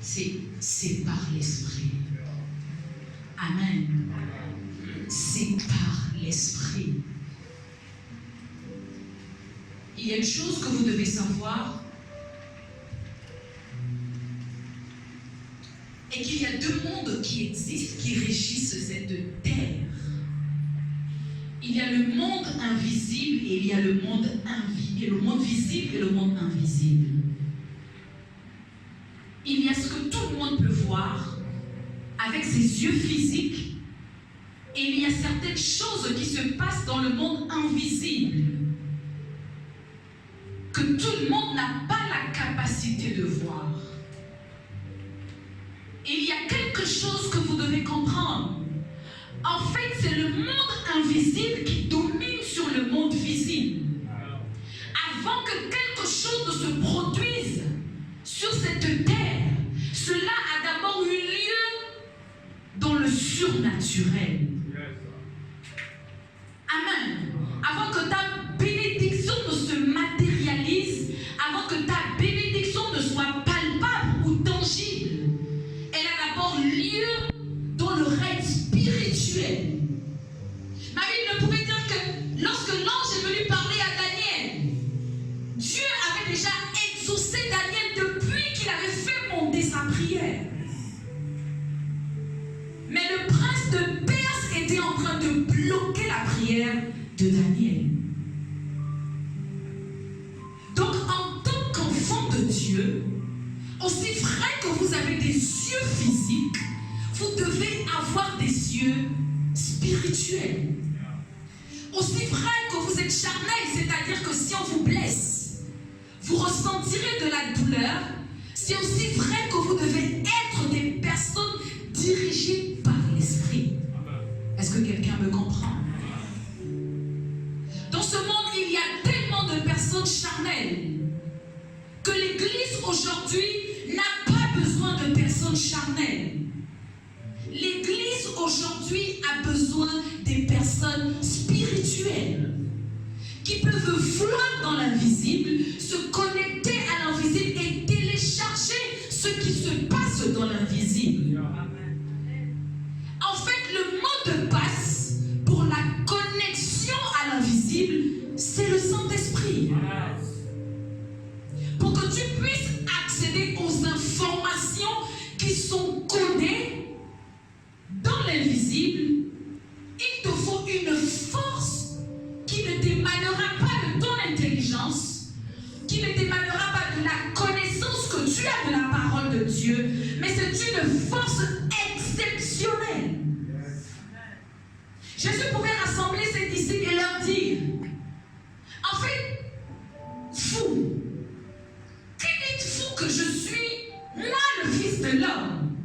c'est par l'Esprit. Amen. C'est par l'Esprit. Il y a une chose que vous devez savoir, et qu'il y a deux mondes qui existent, qui régissent cette terre. Il y a le monde invisible et il y a le monde visible et le monde invisible. Il y a ce que tout le monde peut voir avec ses yeux physiques, et il y a certaines choses qui se passent dans le monde invisible que tout le monde n'a pas la capacité de voir. Il y a quelque chose que vous devez comprendre. En fait, c'est le monde invisible qui domine sur le monde visible. Avant que quelque chose ne se produise sur cette terre, cela a d'abord eu lieu dans le surnaturel. Amen. Avant que ta bénédiction ne se matérialise, avant que ta bénédiction ne soit palpable ou tangible, elle a d'abord lieu dans le règne spirituel. Ma Bible pouvait dire que lorsque l'ange est venu parler à Daniel, Dieu avait déjà exaucé Daniel depuis qu'il avait fait monter sa prière. Mais le prince de Perse était en train de bloquer la prière de Daniel. Donc en tant qu'enfant de Dieu, aussi vrai que vous avez des yeux physiques, vous devez avoir des yeux spirituels. Aussi vrai que vous êtes charnel, c'est-à-dire que si on vous blesse, vous ressentirez de la douleur, c'est aussi vrai que vous devez être des personnes dirigées par l'Esprit. Est-ce que quelqu'un me comprend? Dans ce monde, il y a tellement de personnes charnelles que l'Église aujourd'hui n'a pas besoin de personnes charnelles. L'Église aujourd'hui a besoin des personnes spirituelles qui peuvent voir dans l'invisible, se connecter à l'invisible et télécharger ce qui se passe dans l'invisible. En fait, le mot de passe pour la connexion à l'invisible, c'est le Saint-Esprit. Pour que tu puisses accéder aux informations qui sont codées dans l'invisible, il te faut une force qui ne t'émanera pas de ton intelligence, qui ne t'émanera pas de la connaissance que tu as de la parole de Dieu, mais c'est une force exceptionnelle. Jésus pouvait rassembler ses disciples et leur dire, en fait, vous, qui dites-vous que je suis, moi le Fils de l'homme?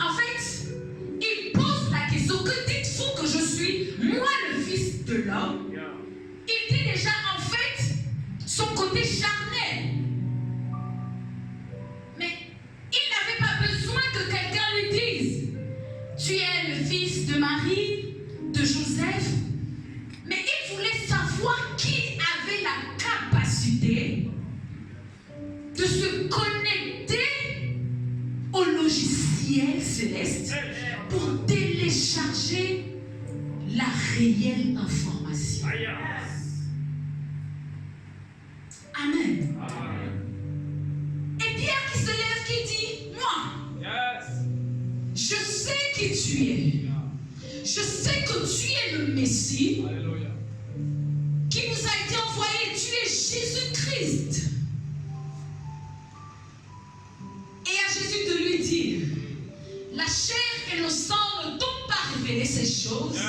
En fait, il pose la question, que dites-vous que je suis, moi le Fils de l'homme? Il dit déjà en fait son côté charnel. Mais il n'avait pas besoin que quelqu'un lui dise, tu es le fils de Marie, de Joseph. Mais il voulait savoir qui avait la capacité de se connecter au logiciel céleste pour télécharger la réelle information. Amen. Et Pierre qui se lève, qui dit, moi, je sais qui tu es. Je sais que tu es le Messie qui nous a été envoyé. Tu es Jésus-Christ. Et à Jésus de lui dire, la chair et le sang ne t'ont pas révélé ces choses,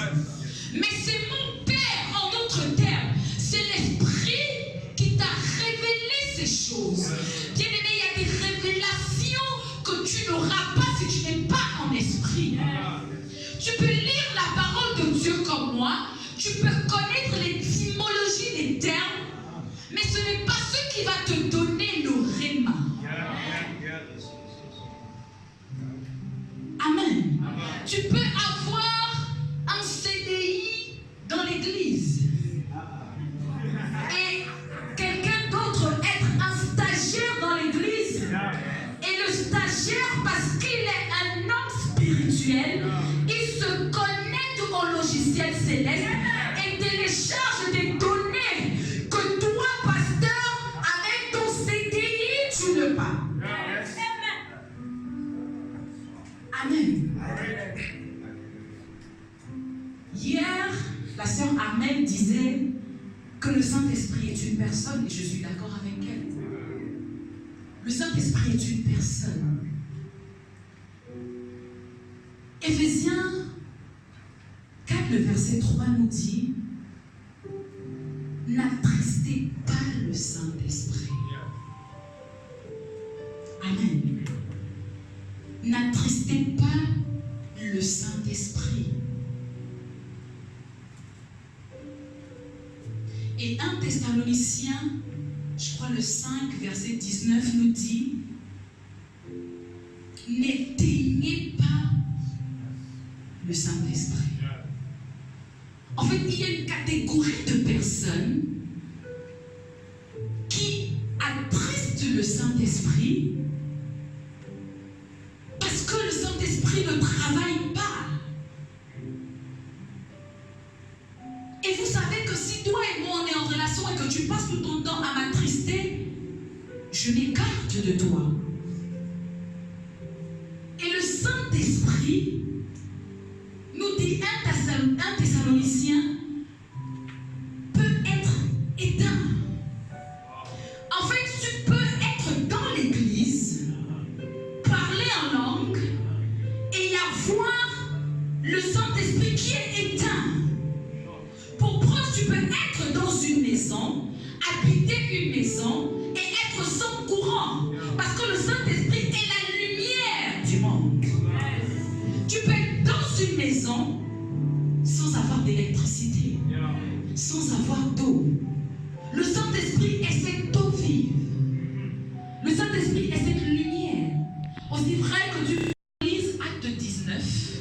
mais c'est mon Père, en d'autres termes, c'est l'Esprit qui t'a révélé ces choses. Bien-aimé, il y a des révélations que tu n'auras pas si tu n'es pas en esprit. Tu peux lire la parole de Dieu comme moi, tu peux connaître l'étymologie des termes, mais ce n'est pas ce qui va te donner le réma. Amen. Tu peux avoir un CDI dans l'église et quelqu'un d'autre être un stagiaire dans l'église le stagiaire, parce qu'il est un homme spirituel, il se connecte au logiciel céleste et télécharge des données que toi, pasteur, avec ton CDI, tu ne pas. Amen. Hier, la sœur Armelle disait que le Saint-Esprit est une personne, et je suis d'accord avec elle. Le Saint-Esprit est une personne. Éphésiens 4, le verset 3 nous dit: n'attristez pas le Saint-Esprit. Amen. N'attristez pas le Saint-Esprit. Et 1 Thessaloniciens, je crois le 5, verset 19 nous dit: n'éteignez pas le Saint-Esprit. En fait, il y a une catégorie de personnes qui attristent le Saint-Esprit parce que le Saint-Esprit ne travaille pas. Et vous savez que si toi et moi on est en relation et que tu passes tout ton temps à m'attrister, je m'écarte de toi. Et le Saint-Esprit nous dit 1 Thessaloniciens peut être éteint. En fait, tu peux être dans l'église, parler en langue et y avoir le Saint-Esprit qui est éteint. Pour preuve, tu peux être dans une maison, habiter une maison et être sans courant. Parce que le Saint-Esprit est la lumière du monde. Tu peux être dans une maison sans avoir d'électricité, sans avoir d'eau. Le Saint-Esprit est cette eau vive. Le Saint-Esprit est cette lumière. Aussi vrai que tu lises Acte 19.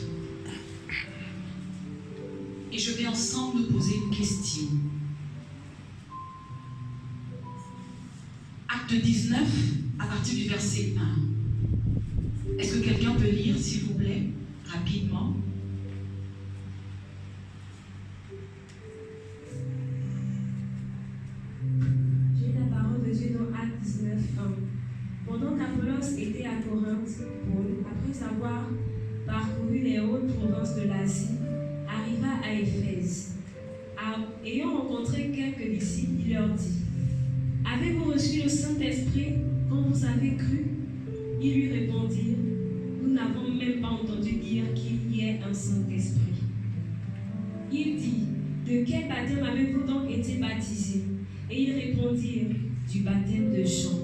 Et je vais ensemble nous poser une question. Acte 19, à partir du verset 1. Est-ce que quelqu'un peut lire, s'il vous plaît, rapidement? J'ai la parole de Dieu dans Acte 19, 1. Pendant qu'Apollos était à Corinthe, Paul, après avoir parcouru les hautes provinces de l'Asie, arriva à Éphèse. Ayant rencontré quelques disciples, il leur dit: avez-vous reçu le Saint-Esprit quand vous avez cru? Ils lui répondirent: nous n'avons même pas entendu dire qu'il y ait un Saint-Esprit. Il dit: de quel baptême avez-vous donc été baptisés? Et ils répondirent: du baptême de Jean.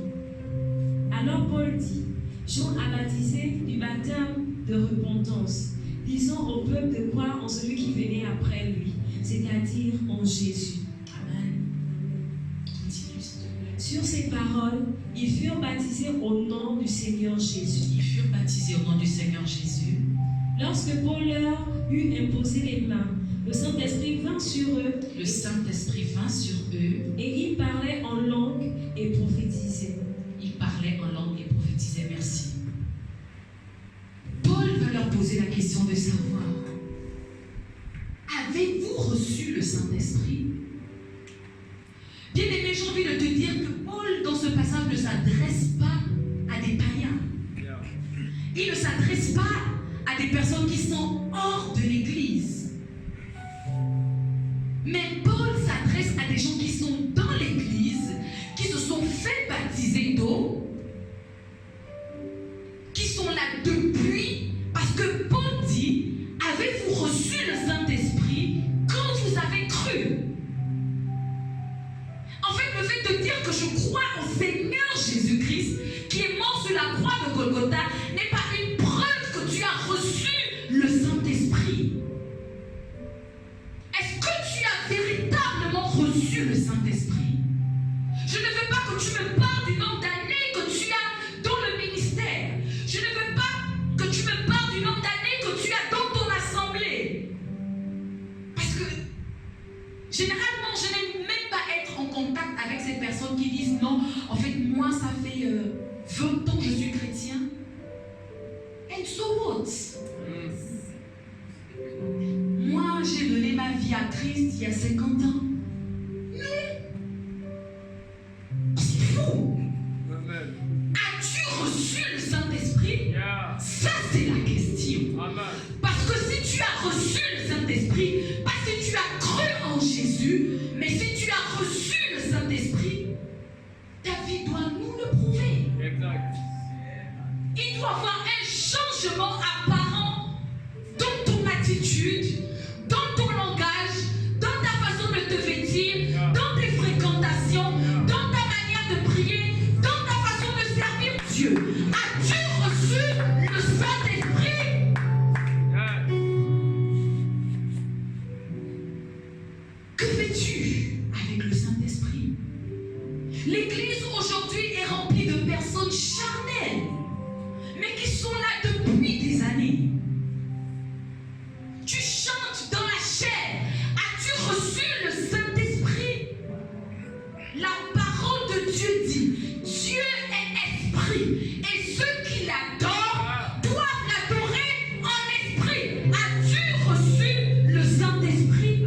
Alors Paul dit: Jean a baptisé du baptême de repentance, disant au peuple de croire en celui qui venait après lui, c'est-à-dire en Jésus. Amen. Sur ces paroles, ils furent baptisés au nom du Seigneur Jésus. Ils furent baptisés au nom du Seigneur Jésus. Lorsque Paul leur eut imposé les mains, le Saint-Esprit vint sur eux. Le Saint-Esprit vint sur eux. Et ils parlaient en langue et prophétisaient. Ils parlaient en langue et prophétisaient. Merci. Paul va leur poser la question de savoir: avez-vous reçu le Saint-Esprit? Bien-aimé, j'ai envie de te dire que Paul, dans ce passage, ne s'adresse pas à des païens. Il ne s'adresse pas à des personnes qui sont hors de l'Église. Mais Paul s'adresse à des gens qui sont dans l'Église, qui se sont fait baptiser d'eau, qui sont là depuis, parce que Paul dit: avez-vous reçu le Saint-Esprit quand vous avez cru? En fait, le fait de dire que je crois au Seigneur Jésus-Christ, qui est mort sur la croix de Golgotha, n'est pas une preuve que tu as reçu le Saint-Esprit. Est-ce que tu as véritablement reçu le Saint-Esprit? Je ne veux pas que tu me parles du nombre d'années que il y a 50 ans? Non. C'est fou. As-tu reçu le Saint-Esprit? Yeah. Ça, c'est la question. Amen. Parce que si tu as reçu le Saint-Esprit, pas si tu as cru en Jésus, mais si tu as reçu le Saint-Esprit, ta vie doit nous le prouver. Exact. Il doit y avoir un changement apparent dans ton attitude, dans ton langage, dans ta façon de te vêtir, dans tes fréquentations, dans ta manière de prier, dans ta façon de servir Dieu. As-tu reçu le Saint-Esprit? Yeah. Que fais-tu avec le Saint-Esprit? L'Église aujourd'hui est remplie de personnes charnelles, mais qui sont là depuis des années. Tu chantes dans la chair. As-tu reçu le Saint-Esprit? La parole de Dieu dit, Dieu est esprit, et ceux qui l'adorent doivent l'adorer en esprit. As-tu reçu le Saint-Esprit?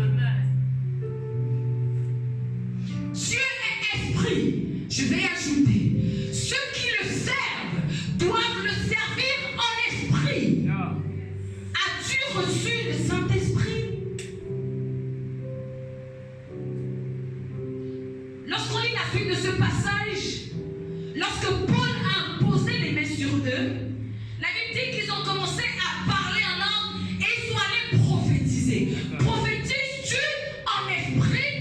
Dieu est esprit. Je vais ajouter, ceux qui le servent doivent le servir en esprit. Yeah. As-tu reçu le Saint-Esprit? Lorsqu'on lit la suite de ce passage, lorsque Paul a imposé les mains sur eux, la Bible dit qu'ils ont commencé à parler en langue et ils sont allés prophétiser. Prophétises-tu en esprit?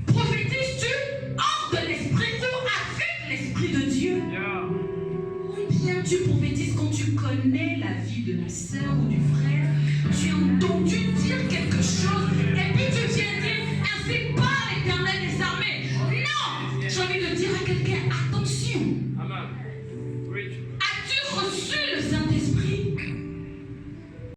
Prophétises-tu hors de l'esprit ou avec l'esprit de Dieu? Yeah. Ou bien tu prophétises quand tu connais la vie de la sœur ou du frère, tu as entendu dire quelque chose et puis